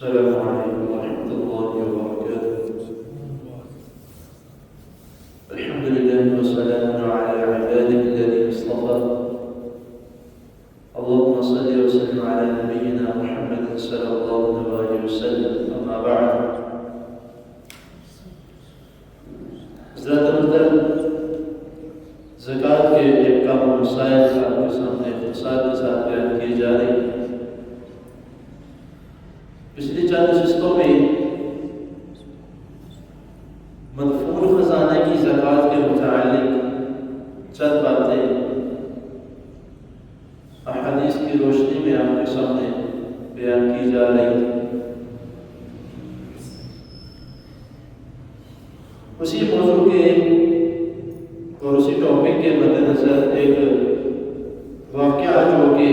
السلام عليكم ورحمة الله وبركاته. الحمد لله والسلام على عباده الذين اصطفى. اللهم صل وسلم على نبينا محمد صلى الله عليه وسلم. أما بعد، حضرات زکوٰۃ کے احکام و مسائل آپ کے سامنے اختصار کے ساتھ بیان کی جا رہی ہے۔ پچھلی چند نشستوں میں مدفون خزانہ کی زکوٰۃ کے متعلق چند باتیں احادیث کی روشنی میں آپ کے سامنے بیان کی جا رہی ہیں۔ اسی موضوع کے اور اسی ٹاپک کے مد نظر ایک واقعہ جو کہ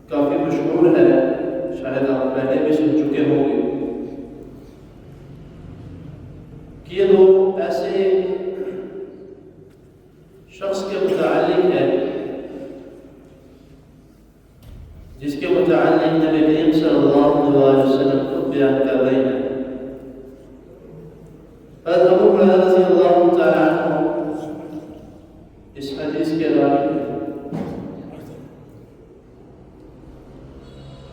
کافی مشہور ہے، شاید آپ پہلے بھی سن چکے ہوں گے، کہ یہ دو ایسے شخص کے متعلق ہے جس کے متعلق نبی کریم صلی اللہ علیہ وسلم خود بیان کر رہے ہیں۔ حضرت ابو ہریرہ رضی اللہ تعالیٰ عنہ اس حدیث کے راوی ہیں۔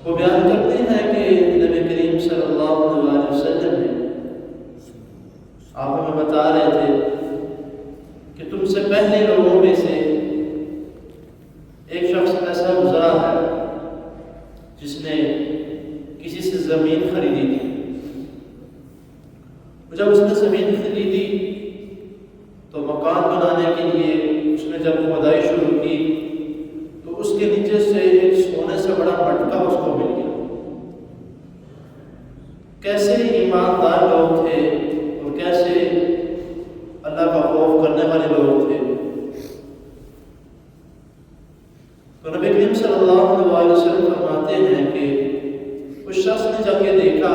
وہ بیان کرتے ہیں کہ نبی کریم صلی اللہ علیہ وسلم نے آپ ہمیں بتا رہے تھے کہ تم سے پہلے لوگوں میں سے ایک شخص ایسا گزرا ہے جس نے کسی سے زمین خریدی تھی۔ جب اس نے زمین خریدی تو مکان بنانے کے لیے اس نے جب کھدائی شروع کی تو اس کے نیچے سے ایک سونے سے بڑا مٹکا اس کو مل گیا۔ کیسے ایماندار لوگ تھے اور کیسے اللہ کا خوف کرنے والے لوگ تھے۔ تو نبی کریم صلی اللہ علیہ وسلم فرماتے ہیں کہ اس شخص نے جب یہ دیکھا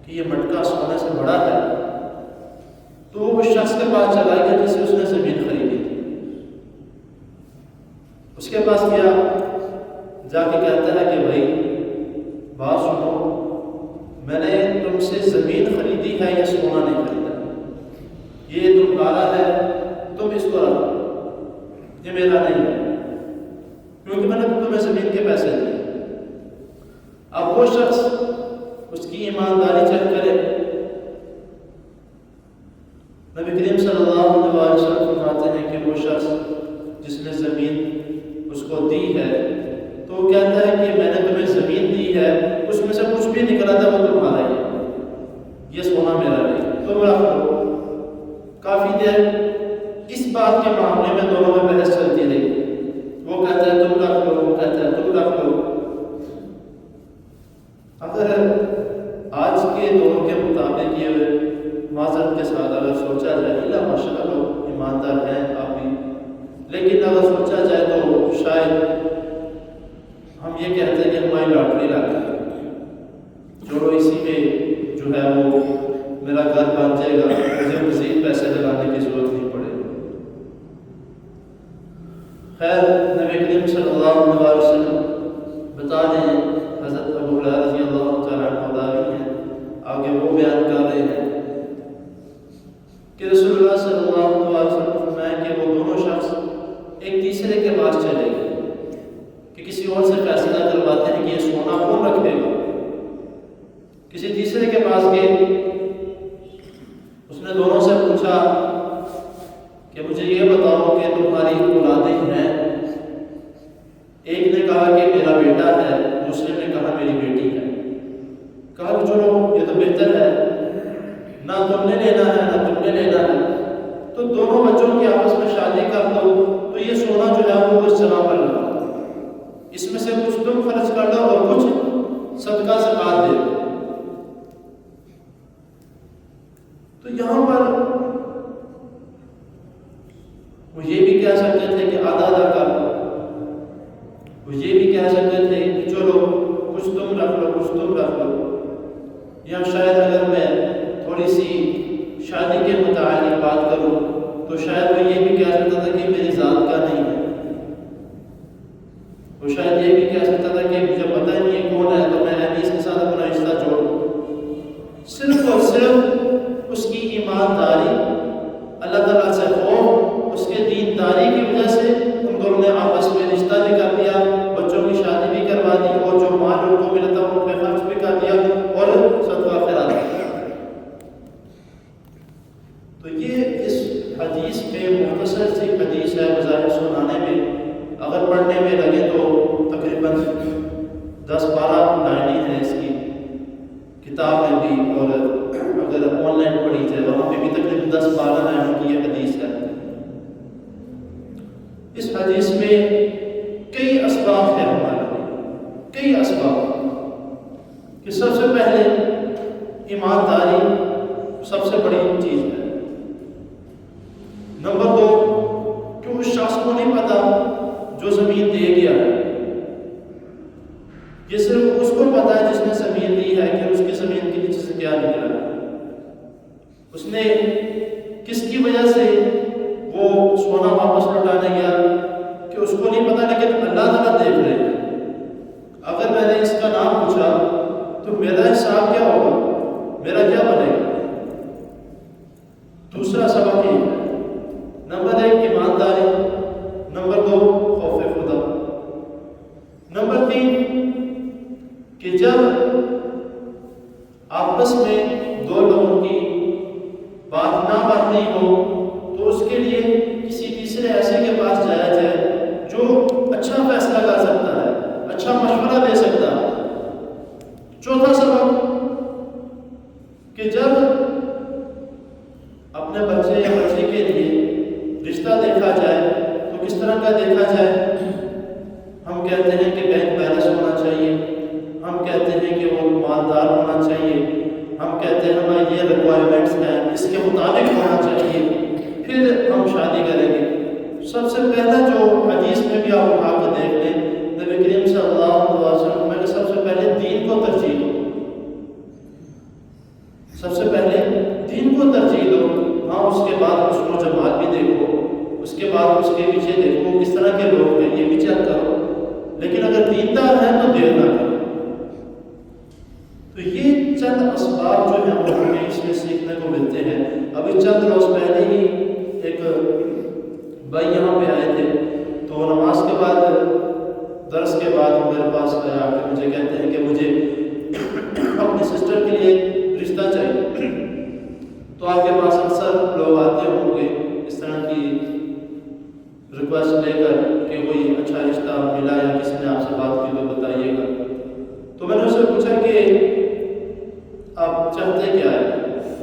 کہ یہ مٹکا سونے سے بڑا ہے تو وہ اس شخص کے پاس چلا گیا جس سے اس نے زمین خریدی تھی۔ اس کے پاس گیا، جا کے کہتا ہے کہ بھائی بات سنو، میں نے تم سے زمین خریدی ہے یا سونا نہیں خریدا، یہ تمہارا ہے، تم اس کو رکھو، یہ میرا نہیں ہے، کیونکہ میں نے تمہیں زمین کے پیسے دیے۔ اب وہ شخص اس کی ایمانداری چیک کرے۔ نبی کریم صلی اللہ علیہ وسلم فرماتے ہیں کہ وہ شخص جس نے زمین اس کو دی ہے تو وہ کہتا ہے کہ میں نے تمہیں زمین دی ہے، اس میں سے کچھ بھی نکلا تھا وہ تمہارا ہی ہے، یہ سونا میرا نہیں، تم رکھ لو۔ کافی دیر اس بات کے معاملے میں دونوں میں بحث چلتی رہی۔ وہ کہتا ہے تم رکھ لو، وہ کہتا ہے تم رکھ لو۔ اگر آج کے دور کے مطابق یہ معذرت کے ساتھ اگر سوچا جائے، اللہ ماشاء اللہ لوگ ایماندار ہیں آپ بھی، لیکن اگر سوچا جائے تو شاید ہم یہ کہتے ہیں کہ ہماری لاٹری لگ گئی، چھوڑو اسی میں جو ہے وہ میرا گھر بن جائے گا، مجھے مزید پیسے لگانے کی ضرورت نہیں پڑے گی۔ خیر، نبی کریم صلی اللہ علیہ وسلم بتا رہے ہیں، حضرت ابو ہریرہ رضی اللہ تعالیٰ عنہ راوی ہیں، آگے وہ بیان کر رہے ہیں کہ رسول اللہ صلی اللہ علیہ وسلم فرمایا کہ وہ دونوں شخص ایک تیسرے کے پاس چلے گئے کہ کسی اور سے فیصلہ کرواتے ہیں کہ یہ سونا کون رکھے گا۔ کسی تیسرے کے پاس گئے، اس نے دونوں سے پوچھا کہ مجھے یہ بتاؤ کہ تمہاری اولادیں ہیں؟ ایک نے کہا کہ میرا بیٹا ہے، دوسرے نے کہا میری بیٹی ہے۔ کہا کہ چلو یہ تو بہتر ہے، نہ تم نے لینا ہے نہ تم نے لینا ہے، تو دونوں بچوں کی آپس میں شادی کر دو، تو یہ سونا جو ہے وہ اس جگہ پر لگا، اس میں سے کچھ تم خرچ کر دو اور کچھ صدقہ زکوٰۃ دے دو۔ تو یہاں پر وہ یہ بھی کہہ سکتے تھے کہ آدھا آدھا کر دو، وہ یہ بھی کہہ سکتے تھے کہ چلو کچھ تم رکھ لو کچھ تم رکھ لو، یا شاید اگر میں تھوڑی سی شادی کے متعلق بات کروں تو شاید وہ یہ بھی کہہ سکتا تھا کہ میری ذات کا نہیں ہے، وہ شاید یہ بھی کہہ سکتا تھا کہ مجھے پتہ نہیں ہے کون 10-12 آیتوں کی یہ حدیث ہے۔ اس حدیث میں کئی اسباب ہیں ہمارے لیے، کئی اسباب کہ سب سے پہلے ایمانداری سب سے بڑی چیز ہے۔ نمبر 2 کہ اس شخص کو نہیں پتا جو زمین دے گیا ہے، یہ صرف اس کو پتا ہے جس نے زمین دی ہے کہ اس کی زمین کے نیچے سے کیا نکلا ہے، اس نے کس کی وجہ سے وہ سونا واپس لوٹانے گیا کہ اس کو نہیں پتا، لیکن اللہ تعالیٰ دیکھ رہے ہیں۔ اگر میں نے اس کا نام پوچھا تو میرا حساب کیا ہوگا، میرا کیا بنے گا؟ دوسرا سبق یہ ہے، نمبر 1 ایمانداری، نمبر 2 خوف خدا، نمبر 3 کہ جب آپس میں 2 لوگوں کی بات نہ بن رہی ہو تو اس کے لیے کسی تیسرے ایسے کے پاس جایا جائے جو اچھا فیصلہ کر سکتا ہے، اچھا مشورہ دے سکتا ہے۔ چوتھا سبق کہ جب اپنے بچے یا بچے کے لیے رشتہ دیکھا جائے تو کس طرح کا دیکھا جائے؟ ہم کہتے ہیں کہ بینک بیلنس ہونا چاہیے، ہم کہتے ہیں کہ وہ مالدار ہونا چاہیے، ہم کہتے ہیں ہماری یہ ریکوائرمنٹس ہیں، اس کے مطابق ہونا چاہیے، پھر ہم شادی کریں گے۔ سب سے پہلا جو حدیث میں بھی آپ اٹھا کے دیکھ لیں، نبی کریم صلی اللہ علیہ وسلم میں نے سب سے پہلے دین کو ترجیح دو، سب سے پہلے دین کو ترجیح دو۔ ہاں اس کے بعد حسن و جمال بھی دیکھو، اس کے بعد اس کے پیچھے دیکھو کس طرح کے لوگ ہیں، یہ بھی چیک کرو، لیکن اگر دیندار ہے تو دیر نہ کرو۔ تو یہ چند اسباب جو ہیں وہ ہمیں اس میں سیکھنے کو ملتے ہیں۔ ابھی چند روز پہلے ہی ایک بھائی یہاں پہ آئے تھے، تو نماز کے بعد درس کے بعد میرے پاس آیا کہ مجھے کہتے ہیں کہ مجھے اپنی سسٹر کے لیے رشتہ چاہیے۔ تو آپ کے پاس اکثر لوگ آتے ہوں گے اس طرح کی ریکویسٹ لے کر کہ کوئی اچھا رشتہ ملا یا کسی نے آپ سے بات کی تو بتائیے گا۔ تو میں نے اس سے پوچھا کہ آپ چاہتے کیا ہے؟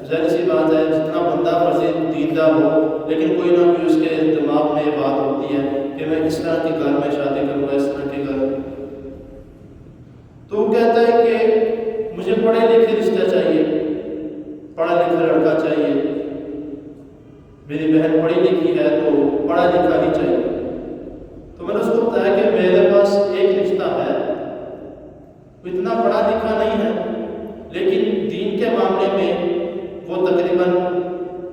ظاہر سی بات ہے جتنا بندہ مرضی دیندار ہو لیکن کوئی نہ کوئی اس کے دماغ میں یہ بات ہوتی ہے کہ میں اس طرح کے گھر میں شادی کروں گا، اس طرح کے گھر۔ تو وہ کہتا ہے کہ مجھے پڑھے لکھے رشتہ چاہیے، پڑھا لکھا لڑکا چاہیے، میری بہن پڑھی لکھی ہے تو پڑھا لکھا ہی چاہیے۔ تو میں نے اس کو بتایا کہ میرے پاس ایک رشتہ ہے، اتنا پڑھا لکھا نہیں ہے لیکن دین کے معاملے میں وہ تقریباً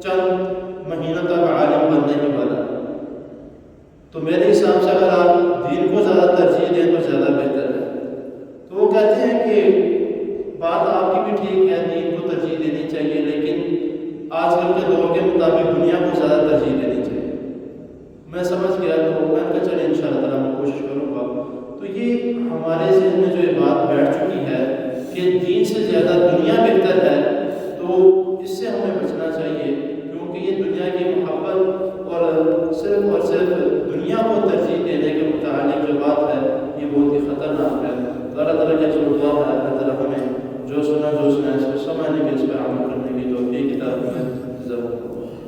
چند مہینوں تک عالم بننے ہی والا۔ تو میرے حساب سے اگر آپ دین کو زیادہ ترجیح دیں تو زیادہ بہتر ہے۔ تو وہ کہتے ہیں کہ بات آپ کی بھی ٹھیک ہے، دین کو ترجیح دینی چاہیے، لیکن آج کل کے دور کے مطابق دنیا کو زیادہ ترجیح دینی چاہیے۔ میں سمجھ گیا تو میں نے کہا چلے ان شاء اللہ تعالیٰ میں کوشش کروں گا۔ تو یہ ہمارے ذہن میں جو یہ بات بیٹھ چکی ہے کہ دین سے زیادہ دنیا بہتر ہے، تو اس سے ہمیں بچنا چاہیے، کیونکہ یہ دنیا کی محبت اور صرف دنیا کو ترجیح دینے کے متعلق جو بات ہے یہ بہت ہی خطرناک ہے۔ اللہ تعالیٰ کا جو دعا ہے اللہ تعالیٰ ہمیں جو سنا ہے اس کو سمجھنے کی، اس پر عمل کرنے کی توفیق عطا فرمائے۔